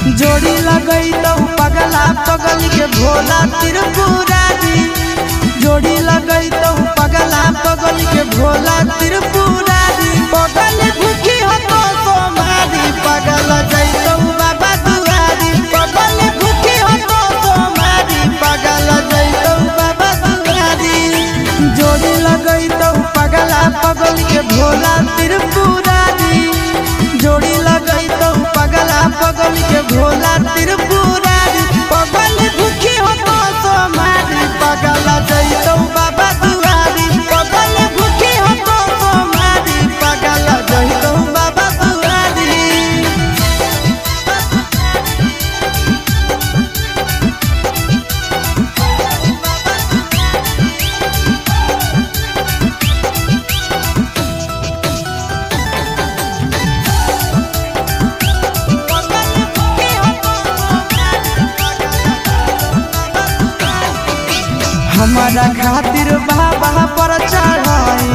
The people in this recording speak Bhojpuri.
जोड़ी लगई तो पगला पगल के भोला त्रिपुरारी। जोड़ी लगई तो पगला पगल के भोला त्रिपुरारी। पगल भूखी हो तो सोमारी पगल जैतो बाबा दुआरी। पगल भूखी हो तो सोमारी पगल जैतो बाबा दुआरी। जोड़ी लगई तो पगला पगल के भोला त्रिपुरारी। जोड़ी लगई तो पगला पगल के भोला त्रिपुरारी। पगल भूखी हो तो सोमारी पगल जैतो बाबा दुआरी। पगल भूखी हो तो सोमारी पगल जैतो बाबा दुआरी। हमारा खातिर बाबा पर चढ़ाई